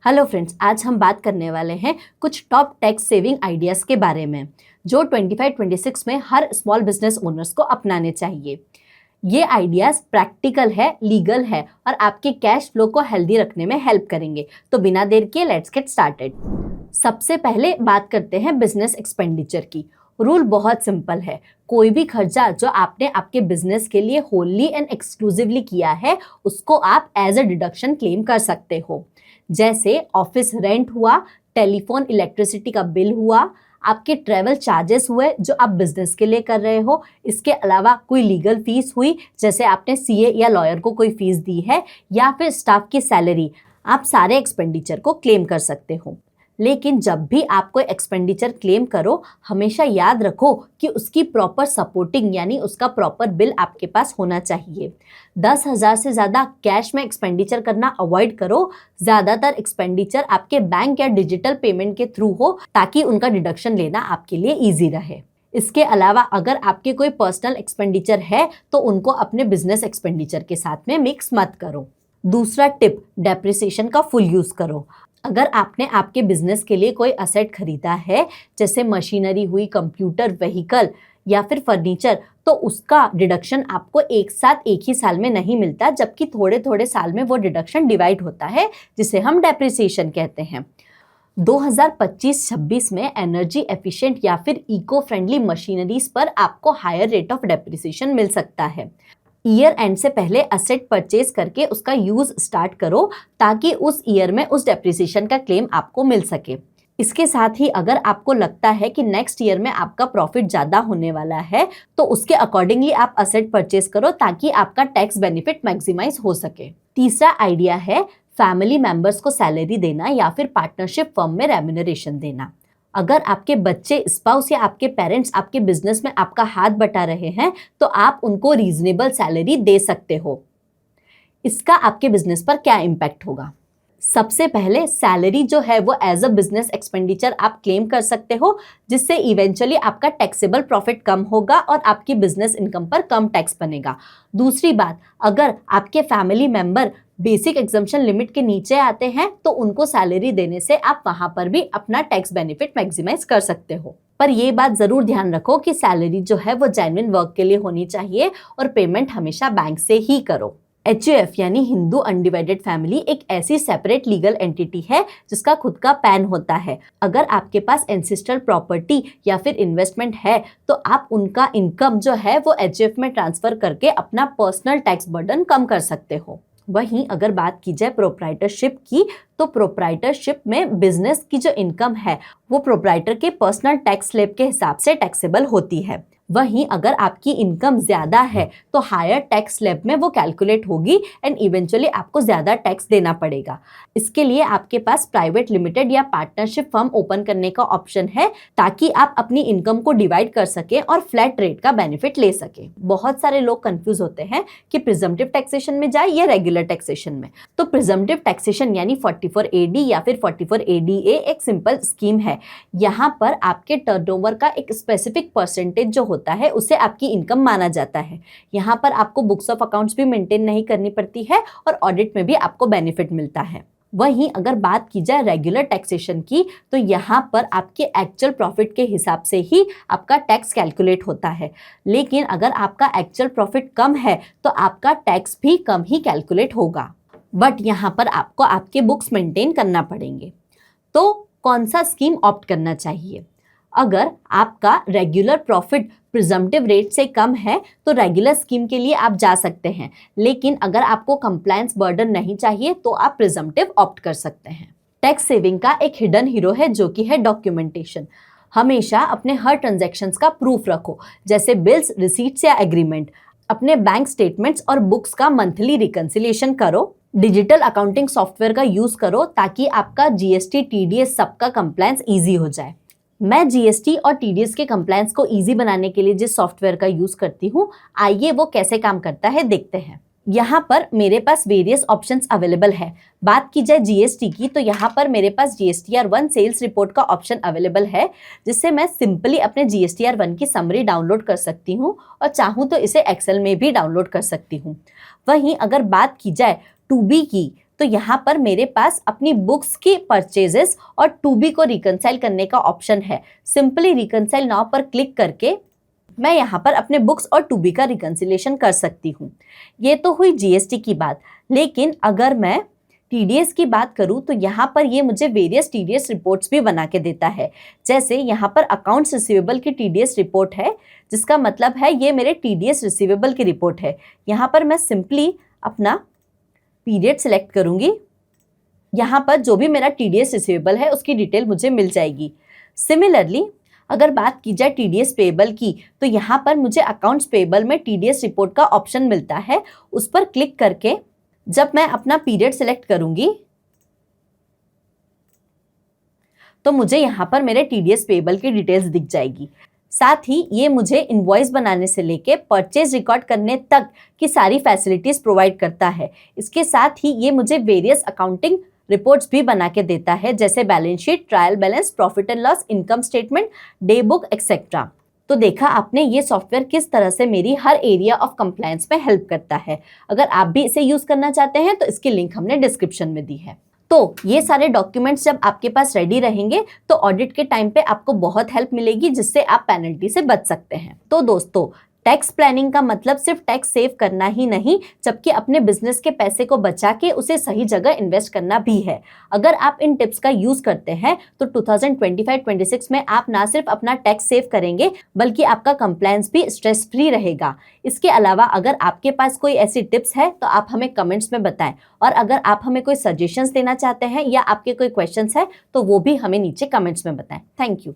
Hello friends, आज हम बात करने वाले हैं कुछ टॉप टैक्स सेविंग आइडियाज़ के बारे में जो 25-26 में हर स्मॉल बिजनेस ओनर्स को अपनाने चाहिए। ये आइडियाज़ प्रैक्टिकल है, लीगल है और आपके कैश फ्लो को हेल्दी रखने में हेल्प करेंगे। तो बिना देर के लेट्स गेट स्टार्टेड। सबसे पहले बात करते हैं बिजनेस एक्सपेंडिचर की। रूल बहुत सिंपल है। कोई भी खर्चा जो आपने आपके बिजनेस के लिए होली एंड एक्सक्लूसिवली किया है उसको आप एज अ डिडक्शन क्लेम कर सकते हो। जैसे ऑफिस रेंट हुआ, टेलीफोन इलेक्ट्रिसिटी का बिल हुआ, आपके ट्रैवल चार्जेस हुए जो आप बिजनेस के लिए कर रहे हो, इसके अलावा कोई लीगल फीस हुई जैसे आपने सीए या लॉयर को कोई फीस दी है, या फिर स्टाफ की सैलरी। आप सारे एक्सपेंडिचर को क्लेम कर सकते हो। लेकिन जब भी आप कोई एक्सपेंडिचर क्लेम करो, हमेशा याद रखो कि उसकी प्रॉपर सपोर्टिंग यानी उसका प्रॉपर बिल आपके पास होना चाहिए। 10,000 से ज़्यादा कैश में एक्सपेंडिचर करना अवॉइड करो। ज़्यादातर एक्सपेंडिचर आपके बैंक या डिजिटल पेमेंट के थ्रू हो ताकि उनका डिडक्शन लेना आपके लिए ईजी रहे। इसके अलावा अगर आपके कोई पर्सनल एक्सपेंडिचर है तो उनको अपने बिजनेस एक्सपेंडिचर के साथ में मिक्स मत करो। दूसरा टिप, डेप्रिसिएशन का फुल यूज़ करो। अगर आपने आपके बिजनेस के लिए कोई असेट खरीदा है जैसे मशीनरी हुई, कंप्यूटर, व्हीकल या फिर फर्नीचर, तो उसका डिडक्शन आपको एक साथ एक ही साल में नहीं मिलता, जबकि थोड़े थोड़े साल में वो डिडक्शन डिवाइड होता है जिसे हम डेप्रिसिएशन कहते हैं। 2025-26 में एनर्जी एफिशिएंट या फिर इको फ्रेंडली मशीनरीज पर आपको हायर रेट ऑफ डेप्रिसिएशन मिल सकता है। ईयर एंड से पहले असेट परचेज करके उसका यूज स्टार्ट करो ताकि उस ईयर में उस डेप्रिसिएशन का क्लेम आपको मिल सके। इसके साथ ही अगर आपको लगता है कि नेक्स्ट ईयर में आपका प्रॉफिट ज़्यादा होने वाला है तो उसके अकॉर्डिंगली आप असेट परचेज करो ताकि आपका टैक्स बेनिफिट मैक्सिमाइज हो सके। तीसरा आइडिया है फैमिली मेंबर्स को सैलरी देना या फिर पार्टनरशिप फर्म में रेम्यूनरेशन देना। अगर आपके बच्चे, स्पाउस या आपके पेरेंट्स आपके बिजनेस में आपका हाथ बटा रहे हैं तो आप उनको रीजनेबल सैलरी दे सकते हो। इसका आपके बिजनेस पर क्या इम्पैक्ट होगा? सबसे पहले सैलरी जो है वो एज अ बिजनेस एक्सपेंडिचर आप क्लेम कर सकते हो, जिससे इवेंचुअली आपका टैक्सेबल प्रॉफिट कम होगा और आपकी बिजनेस इनकम पर कम टैक्स बनेगा। दूसरी बात, अगर आपके family member basic exemption limit के नीचे आते हैं तो उनको सैलरी देने से आप वहां पर भी अपना टैक्स बेनिफिट मैक्सिमाइज कर सकते हो। पर ये बात जरूर ध्यान रखो कि सैलरी जो है वो जेन्युइन वर्क के लिए होनी चाहिए और पेमेंट हमेशा बैंक से ही करो। HUF यानी हिंदू अनडिवाइडेड फैमिली एक ऐसी सेपरेट लीगल एंटिटी है जिसका खुद का पैन होता है। अगर आपके पास एंसेस्ट्रल प्रॉपर्टी या फिर इन्वेस्टमेंट है तो आप उनका इनकम जो है वो HUF में ट्रांसफर करके अपना पर्सनल टैक्स बर्डन कम कर सकते हो। वहीं अगर बात की जाए प्रोप्राइटरशिप की, तो प्रोप्राइटरशिप में बिजनेस की जो इनकम है वो प्रोप्राइटर के पर्सनल टैक्स स्लैब के हिसाब से टैक्सेबल होती है। वहीं अगर आपकी इनकम ज्यादा है तो हायर टैक्स स्लैब में वो कैलकुलेट होगी एंड इवेंचुअली आपको ज्यादा टैक्स देना पड़ेगा। इसके लिए आपके पास प्राइवेट लिमिटेड या पार्टनरशिप फर्म ओपन करने का ऑप्शन है ताकि आप अपनी इनकम को डिवाइड कर सकें और फ्लैट रेट का बेनिफिट ले सकें। बहुत सारे लोग कंफ्यूज होते हैं कि प्रिजम्पटिव टैक्सेशन में जाए या रेगुलर टैक्सेशन में। तो प्रिजम्पटिव टैक्सेशन यानी 44AD या फिर 44ADA एक सिंपल स्कीम है। यहाँ पर आपके टर्नओवर का एक स्पेसिफिक परसेंटेज जो होता है उसे आपकी इनकम माना जाता है। यहाँ पर आपको बुक्स ऑफ अकाउंट्स भी मेंटेन नहीं करनी पड़ती है और ऑडिट में भी आपको बेनिफिट मिलता है। वहीं अगर बात की जाए रेगुलर टैक्सेशन की, तो यहाँ पर आपके एक्चुअल प्रॉफिट के हिसाब से ही आपका टैक्स कैलकुलेट होता है। लेकिन अगर आपका एक्चुअल प्रॉफिट कम है तो आपका टैक्स भी कम ही कैलकुलेट होगा, बट यहाँ पर आपको आपके बुक्स मेंटेन करना पड़ेंगे। तो कौन सा स्कीम ऑप्ट करना चाहिए? अगर आपका रेगुलर प्रॉफिट प्रिजम्पटिव रेट से कम है तो रेगुलर स्कीम के लिए आप जा सकते हैं, लेकिन अगर आपको कंप्लायंस बर्डन नहीं चाहिए तो आप प्रिजम्पटिव ऑप्ट कर सकते हैं। टैक्स सेविंग का एक हिडन हीरो है जो कि है डॉक्यूमेंटेशन। हमेशा अपने हर ट्रांजैक्शंस का प्रूफ रखो, जैसे बिल्स, रिसीट्स या एग्रीमेंट। अपने बैंक स्टेटमेंट्स और बुक्स का मंथली रिकंसिलिएशन करो। डिजिटल अकाउंटिंग सॉफ्टवेयर का यूज करो ताकि आपका GST, TDS सबका कंप्लायंस ईजी हो जाए। मैं GST और TDS के कंप्लायंस को इजी बनाने के लिए जिस सॉफ्टवेयर का यूज करती हूँ, आइए वो कैसे काम करता है देखते हैं। यहाँ पर मेरे पास वेरियस ऑप्शंस अवेलेबल है। बात की जाए GST की, तो यहाँ पर मेरे पास GSTR1 सेल्स रिपोर्ट का ऑप्शन अवेलेबल है, जिससे मैं सिंपली अपने GSTR1 की समरी डाउनलोड कर सकती हूँ और चाहूँ तो इसे एक्सेल में भी डाउनलोड कर सकती हूँ। वहीं अगर बात की जाए 2B की, तो यहाँ पर मेरे पास अपनी बुक्स की परचेजेस और टू बी को रिकंसाइल करने का ऑप्शन है। सिंपली रिकंसाइल नाउ पर क्लिक करके मैं यहाँ पर अपने बुक्स और टू बी का रिकंसिलेशन कर सकती हूँ। ये तो हुई जीएसटी की बात, लेकिन अगर मैं टीडीएस की बात करूँ तो यहाँ पर ये मुझे वेरियस टीडीएस रिपोर्ट्स भी बना के देता है। जैसे यहाँ पर अकाउंट्स रिसीवेबल की टीडीएस रिपोर्ट है, जिसका मतलब है ये मेरे टीडीएस रिसीवेबल की रिपोर्ट है। यहाँ पर मैं सिंपली अपना पीरियड सिलेक्ट करूँगी। यहाँ पर जो भी मेरा टीडीएस रिसीवेबल है उसकी डिटेल मुझे मिल जाएगी। सिमिलरली अगर बात की जाए टीडीएस पेएबल की, तो यहाँ पर मुझे अकाउंट्स पेएबल में टीडीएस रिपोर्ट का ऑप्शन मिलता है। उस पर क्लिक करके जब मैं अपना पीरियड सिलेक्ट करूंगी तो मुझे यहाँ पर मेरे टीडीएस पेएबल की डिटेल्स दिख जाएगी। साथ ही ये मुझे इनवॉइस बनाने से लेके परचेज रिकॉर्ड करने तक की सारी फैसिलिटीज प्रोवाइड करता है। इसके साथ ही ये मुझे वेरियस अकाउंटिंग रिपोर्ट्स भी बना के देता है, जैसे balance sheet, trial balance, profit and loss, income statement, day book etcetera. तो देखा आपने ये सॉफ्टवेयर किस तरह से मेरी हर एरिया ऑफ कंप्लायंस में हेल्प करता है। अगर आप भी इसे यूज करना चाहते हैं तो इसकी लिंक हमने डिस्क्रिप्शन में दी है। तो ये सारे डॉक्यूमेंट्स जब आपके पास रेडी रहेंगे तो ऑडिट के टाइम पे आपको बहुत हेल्प मिलेगी, जिससे आप पेनल्टी से बच सकते हैं। तो दोस्तों, टैक्स प्लानिंग का मतलब सिर्फ टैक्स सेव करना ही नहीं, जबकि अपने बिजनेस के पैसे को बचा के उसे सही जगह इन्वेस्ट करना भी है। अगर आप इन टिप्स का यूज करते हैं तो 2025-26 में आप ना सिर्फ अपना टैक्स सेव करेंगे, बल्कि आपका कंप्लायंस भी स्ट्रेस फ्री रहेगा। इसके अलावा अगर आपके पास कोई ऐसी टिप्स है तो आप हमें कमेंट्स में बताएं, और अगर आप हमें कोई सजेशंस देना चाहते हैं या आपके कोई क्वेश्चंस है तो वो भी हमें नीचे कमेंट्स में बताएं। Thank you.